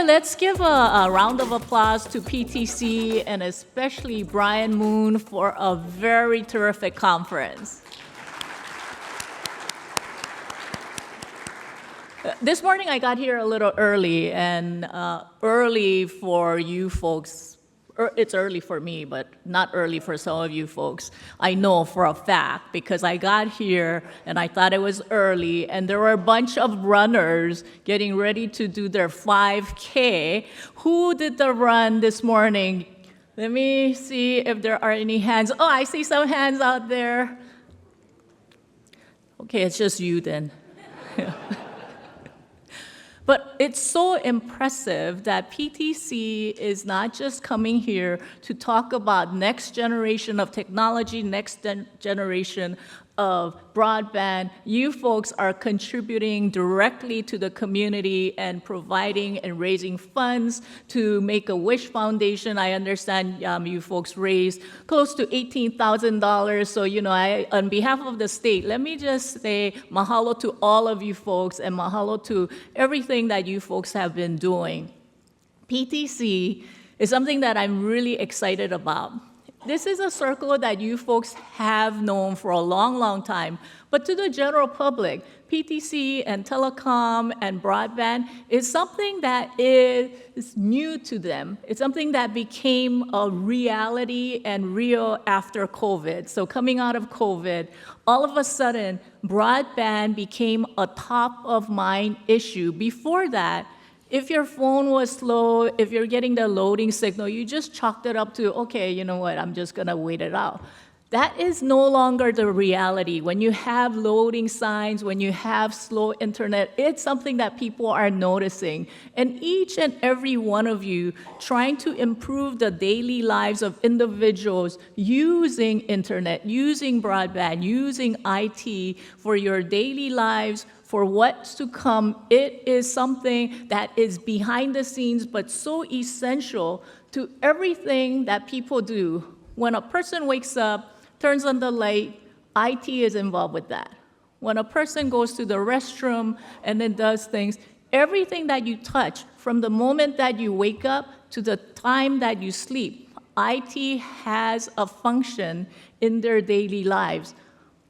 Let's give a round of applause to PTC and especially Brian Moon for a very terrific conference. This morning I got here a little early, and early for you folks, it's early for me, but not early for some of you folks. I know for a fact because I got here and I thought it was early, and there were a bunch of runners getting ready to do their 5K. Who did the run this morning? Let me see if there are any hands. Oh, I see some hands out there. Okay, it's just you then. But it's so impressive that PTC is not just coming here to talk about next generation of technology, next generation of broadband. You folks are contributing directly to the community and providing and raising funds to Make-A-Wish Foundation. I understand you folks raised close to $18,000. So, on behalf of the state, let me just say mahalo to all of you folks and mahalo to everything that you folks have been doing. PTC is something that I'm really excited about. This is a circle that you folks have known for a long, long time. But to the general public, PTC and telecom and broadband is something that is new to them. It's something that became a reality and real after COVID. So coming out of COVID, all of a sudden, broadband became a top-of-mind issue. Before that, if your phone was slow, if you're getting the loading signal, you just chalked it up to, okay, you know what, I'm just gonna wait it out. That is no longer the reality. When you have loading signs, when you have slow internet, it's something that people are noticing. And each and every one of you trying to improve the daily lives of individuals using internet, using broadband, using IT for your daily lives, for what's to come, it is something that is behind the scenes but so essential to everything that people do. When a person wakes up, turns on the light, IT is involved with that. When a person goes to the restroom and then does things, everything that you touch, from the moment that you wake up to the time that you sleep, IT has a function in their daily lives.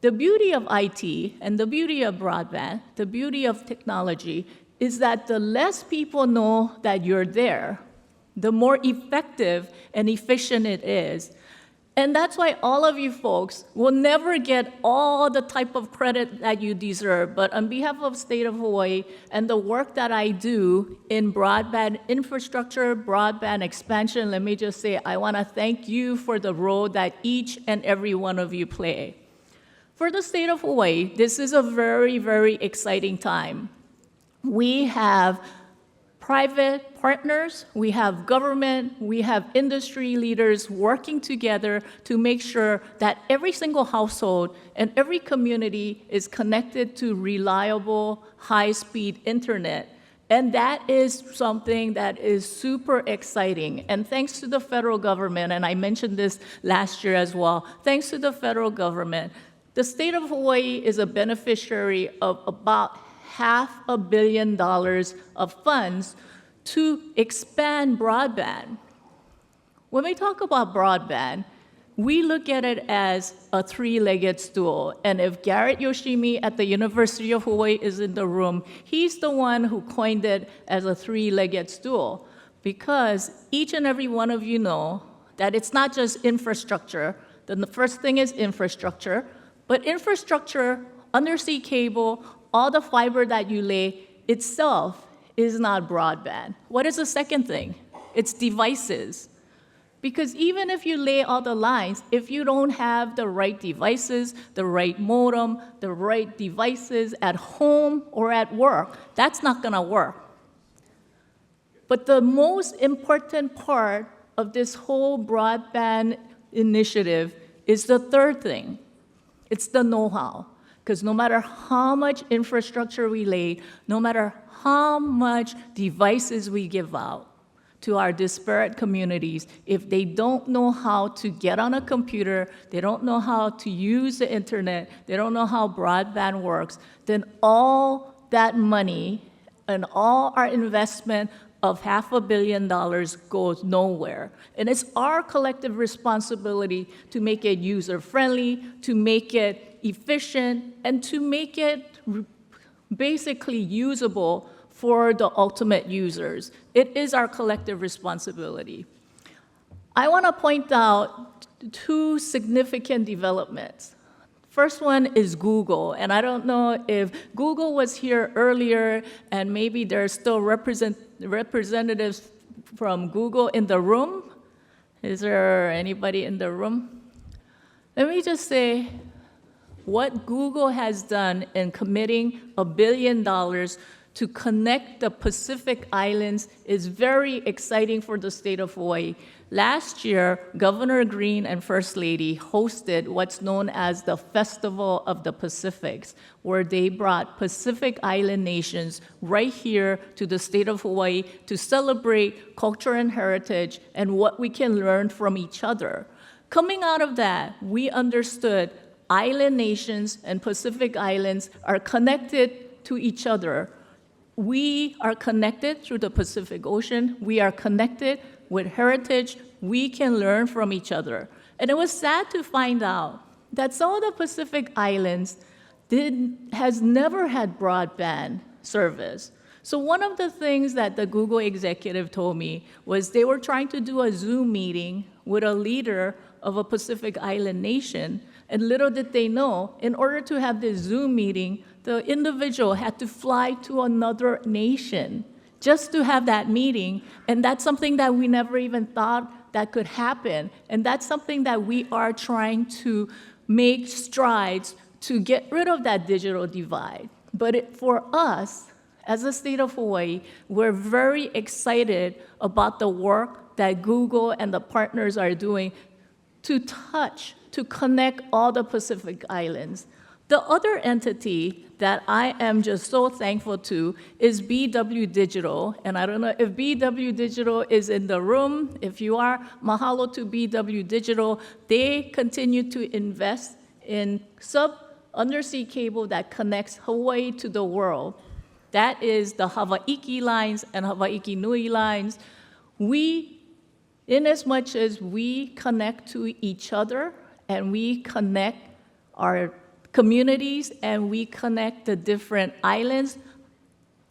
The beauty of IT and the beauty of broadband, the beauty of technology, is that the less people know that you're there, the more effective and efficient it is. And that's why all of you folks will never get all the type of credit that you deserve. But on behalf of the state of Hawaii and the work that I do in broadband infrastructure, broadband expansion, let me just say I want to thank you for the role that each and every one of you play. For the state of Hawaii, this is a very, very exciting time. We have private partners, we have government, we have industry leaders working together to make sure that every single household and every community is connected to reliable, high-speed internet. And that is something that is super exciting. And thanks to the federal government, and I mentioned this last year as well, thanks to the federal government, the state of Hawaii is a beneficiary of about $500 million of funds to expand broadband. When we talk about broadband, we look at it as a three-legged stool. And if Garrett Yoshimi at the University of Hawaii is in the room, he's the one who coined it as a three-legged stool, because each and every one of you know that it's not just infrastructure. Then the first thing is infrastructure, but infrastructure, undersea cable, all the fiber that you lay itself is not broadband. What is the second thing? It's devices. Because even if you lay all the lines, if you don't have the right devices, the right modem, the right devices at home or at work, that's not gonna work. But the most important part of this whole broadband initiative is the third thing. It's the know-how. Because no matter how much infrastructure we lay, no matter how much devices we give out, to our disparate communities. If they don't know how to get on a computer, they don't know how to use the internet, they don't know how broadband works, then all that money and all our investment of $500 million goes nowhere. And it's our collective responsibility to make it user-friendly, to make it efficient, and to make it basically usable for the ultimate users. It is our collective responsibility. I want to point out two significant developments. First one is Google, and I don't know if Google was here earlier, and maybe there's still representatives from Google in the room. Is there anybody in the room? Let me just say, what Google has done in committing $1 billion to connect the Pacific Islands is very exciting for the state of Hawaii. Last year, Governor Green and First Lady hosted what's known as the Festival of the Pacifics, where they brought Pacific Island nations right here to the state of Hawaii to celebrate culture and heritage and what we can learn from each other. Coming out of that, we understood island nations and Pacific Islands are connected to each other. We are connected through the Pacific Ocean. We are connected with heritage. We can learn from each other. And it was sad to find out that some of the Pacific Islands has never had broadband service. So one of the things that the Google executive told me was they were trying to do a Zoom meeting with a leader of a Pacific Island nation, and little did they know, in order to have this Zoom meeting, the individual had to fly to another nation just to have that meeting, and that's something that we never even thought that could happen, and that's something that we are trying to make strides to get rid of that digital divide. But for us, as a state of Hawaii, we're very excited about the work that Google and the partners are doing to connect all the Pacific Islands. The other entity that I am just so thankful to is BW Digital, and I don't know if BW Digital is in the room. If you are, mahalo to BW Digital. They continue to invest in undersea cable that connects Hawaii to the world. That is the Hawai'i lines and Hawai'i Nui lines. Inasmuch as we connect to each other and we connect our communities and we connect the different islands,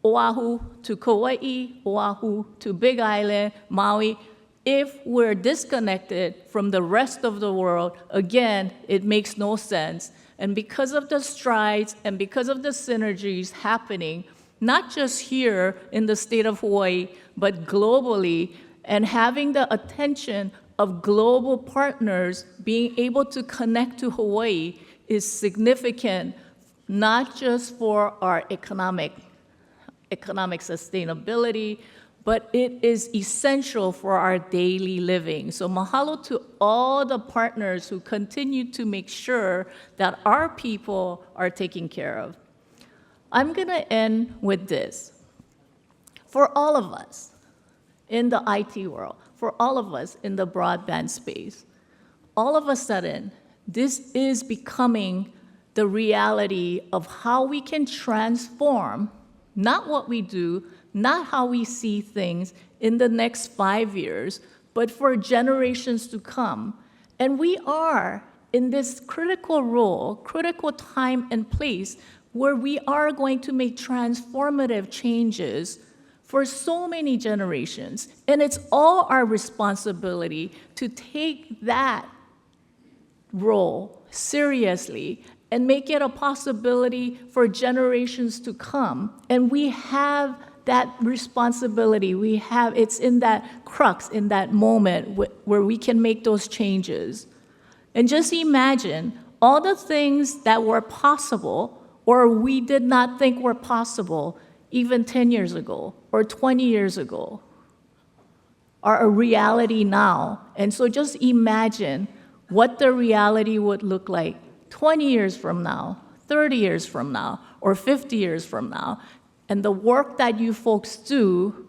Oahu to Kauai, Oahu to Big Island, Maui, if we're disconnected from the rest of the world, again, it makes no sense. And because of the strides and because of the synergies happening, not just here in the state of Hawaii, but globally, and having the attention of global partners being able to connect to Hawaii is significant, not just for our economic sustainability, but it is essential for our daily living. So mahalo to all the partners who continue to make sure that our people are taken care of. I'm gonna end with this. For all of us in the IT world, for all of us in the broadband space, all of a sudden, this is becoming the reality of how we can transform, not what we do, not how we see things in the next 5 years, but for generations to come. And we are in this critical role, critical time and place, where we are going to make transformative changes for so many generations. And it's all our responsibility to take that role seriously and make it a possibility for generations to come. And we have that responsibility. It's in that crux, in that moment where we can make those changes. And just imagine all the things that were possible or we did not think were possible even 10 years ago or 20 years ago are a reality now. And so just imagine what the reality would look like 20 years from now, 30 years from now, or 50 years from now. And the work that you folks do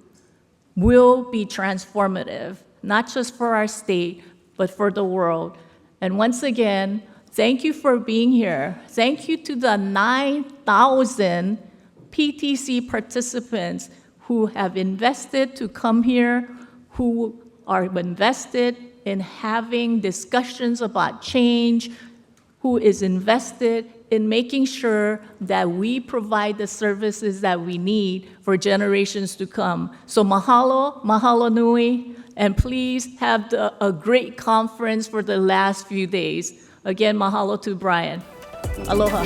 will be transformative, not just for our state, but for the world. And once again, thank you for being here. Thank you to the 9,000 PTC participants who have invested to come here, who are invested in having discussions about change, who is invested in making sure that we provide the services that we need for generations to come. So mahalo, mahalo nui, and please have a great conference for the last few days. Again, mahalo to Brian. Aloha.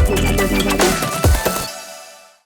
Thank you.